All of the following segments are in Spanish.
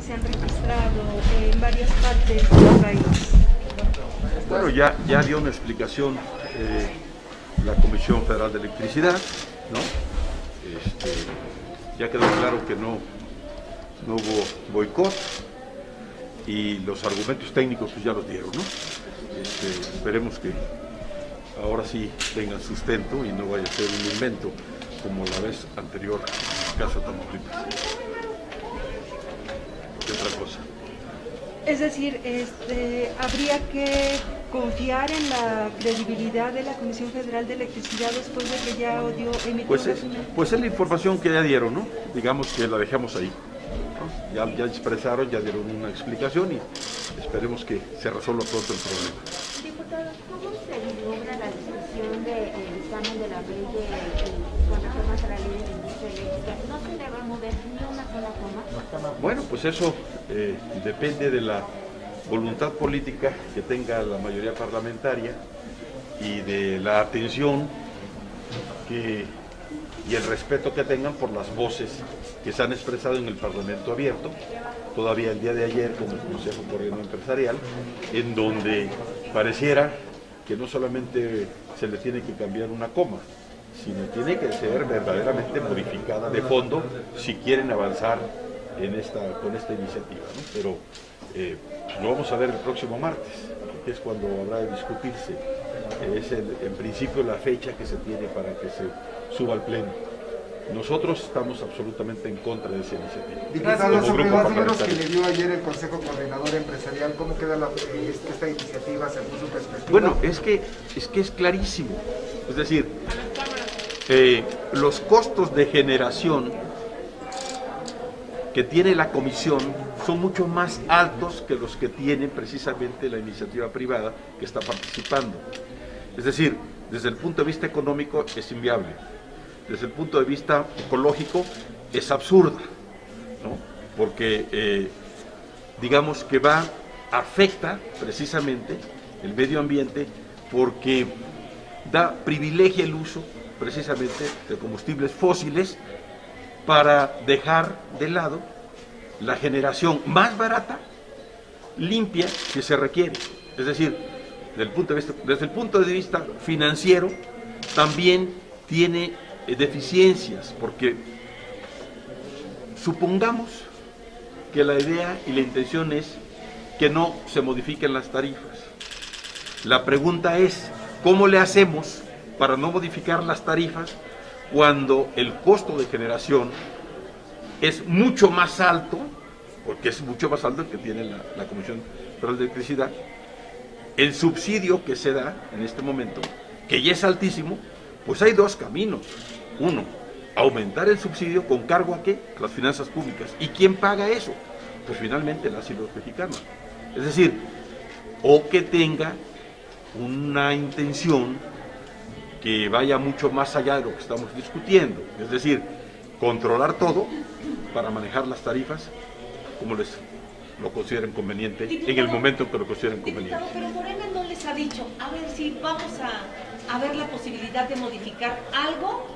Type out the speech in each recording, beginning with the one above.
se han registrado en varias partes del país. Bueno, ya dio una explicación la Comisión Federal de Electricidad, ¿no? Ya quedó claro que no hubo boicot y los argumentos técnicos pues ya los dieron, ¿no? Esperemos que ahora sí tengan sustento y no vaya a ser un invento como la vez anterior en el caso de Tamaulipas. ¿Qué otra cosa? Es decir, habría que confiar en la credibilidad de la Comisión Federal de Electricidad después de que ya emitió pues es la información que ya dieron, ¿no? Digamos que la dejamos ahí, ¿no? Ya expresaron, ya dieron una explicación y esperemos que se resuelva pronto el problema. Diputado, ¿cómo se vislumbra la discusión del dictamen de la ley con reformas a la ley de la industria eléctrica? ¿No se le va a mover ni una sola coma? Bueno, pues eso depende de la voluntad política que tenga la mayoría parlamentaria y de la atención y el respeto que tengan por las voces que se han expresado en el Parlamento Abierto, todavía el día de ayer con el Consejo Coordinador Empresarial, en donde pareciera que no solamente se le tiene que cambiar una coma, sino tiene que ser verdaderamente modificada de fondo si quieren avanzar con esta iniciativa, ¿no? Pero lo vamos a ver el próximo martes, que es cuando habrá de discutirse. Es en principio la fecha que se tiene para que se suba al Pleno. Nosotros estamos absolutamente en contra de esa iniciativa. Diputado, sobre los números que le dio ayer el Consejo Coordinador Empresarial, ¿cómo queda esta iniciativa según su perspectiva? Bueno, es que es clarísimo. Es decir, los costos de generación que tiene la Comisión son mucho más altos que los que tiene precisamente la iniciativa privada que está participando. Es decir, desde el punto de vista económico es inviable, desde el punto de vista ecológico es absurda, ¿no? Porque digamos que afecta precisamente el medio ambiente porque privilegia el uso precisamente de combustibles fósiles para dejar de lado la generación más barata, limpia, que se requiere. Es decir, desde el punto de vista financiero, también tiene deficiencias, porque supongamos que la idea y la intención es que no se modifiquen las tarifas. La pregunta es, ¿cómo le hacemos para no modificar las tarifas cuando el costo de generación es mucho más alto, porque es mucho más alto el que tiene la Comisión Federal de Electricidad, el subsidio que se da en este momento, que ya es altísimo? Pues hay dos caminos. Uno, aumentar el subsidio con cargo a ¿qué? Las finanzas públicas. ¿Y quién paga eso? Pues finalmente las y los mexicanos. Es decir, o que tenga una intención que vaya mucho más allá de lo que estamos discutiendo, es decir, controlar todo para manejar las tarifas como lo consideren conveniente, diputado, en el momento en que lo consideren conveniente. Diputado, pero Morena no les ha dicho, a ver si vamos a ver la posibilidad de modificar algo,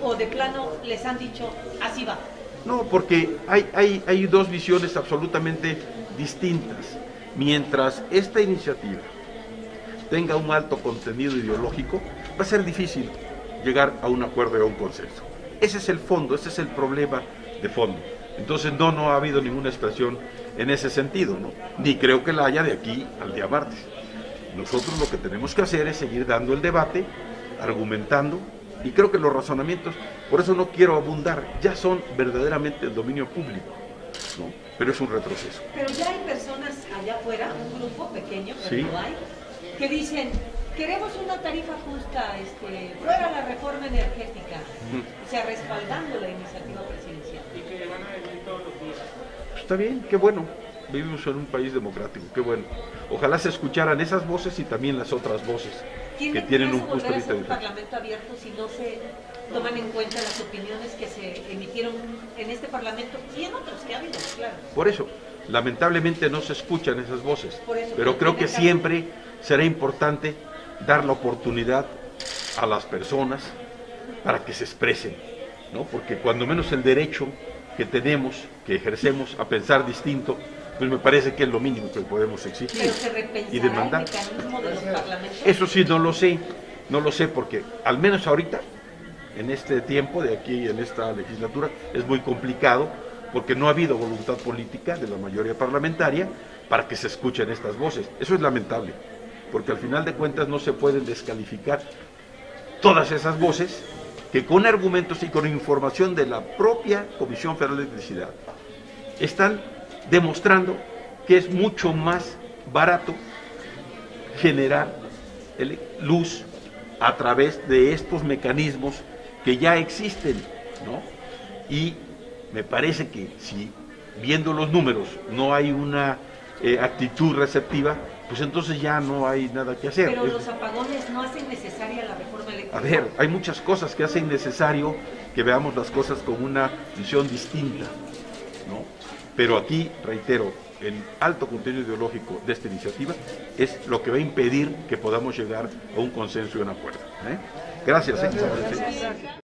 o de plano les han dicho, así va. No, porque hay dos visiones absolutamente distintas. Mientras esta iniciativa tenga un alto contenido ideológico, va a ser difícil llegar a un acuerdo y a un consenso. Ese es el fondo, ese es el problema de fondo. Entonces no ha habido ninguna expresión en ese sentido, ¿no? Ni creo que la haya de aquí al día martes. Nosotros lo que tenemos que hacer es seguir dando el debate, argumentando, y creo que los razonamientos, por eso no quiero abundar, ya son verdaderamente el dominio público, ¿no? Pero es un retroceso. Pero ya hay personas allá afuera, un grupo pequeño, pero ¿sí? lo hay, que dicen, queremos una tarifa justa, fuera la reforma energética, o sea, respaldando la iniciativa presidencial. Y que van a venir todos los días. Pues está bien, qué bueno. Vivimos en un país democrático, qué bueno. Ojalá se escucharan esas voces y también las otras voces que tienen un punto de vista diferente. Parlamento abierto si no se toman en cuenta las opiniones que se emitieron en este Parlamento y en otros que ha habido, claro. Por eso, lamentablemente no se escuchan esas voces, pero creo que siempre será importante dar la oportunidad a las personas para que se expresen, ¿no? Porque cuando menos el derecho que tenemos, que ejercemos a pensar distinto, pues me parece que es lo mínimo que podemos exigir Pero se repensará y demandar. el mecanismo de los parlamentarios. Eso sí, no lo sé porque al menos ahorita, en este tiempo, de aquí en esta legislatura, es muy complicado porque no ha habido voluntad política de la mayoría parlamentaria para que se escuchen estas voces. Eso es lamentable, porque al final de cuentas no se pueden descalificar todas esas voces que con argumentos y con información de la propia Comisión Federal de Electricidad están demostrando que es mucho más barato generar luz a través de estos mecanismos que ya existen, ¿no? Y me parece que si viendo los números no hay una actitud receptiva, pues entonces ya no hay nada que hacer. Pero los apagones no hacen necesaria la reforma eléctrica. A ver, hay muchas cosas que hacen necesario que veamos las cosas con una visión distinta, ¿no? Pero aquí, reitero, el alto contenido ideológico de esta iniciativa es lo que va a impedir que podamos llegar a un consenso y un acuerdo. Gracias.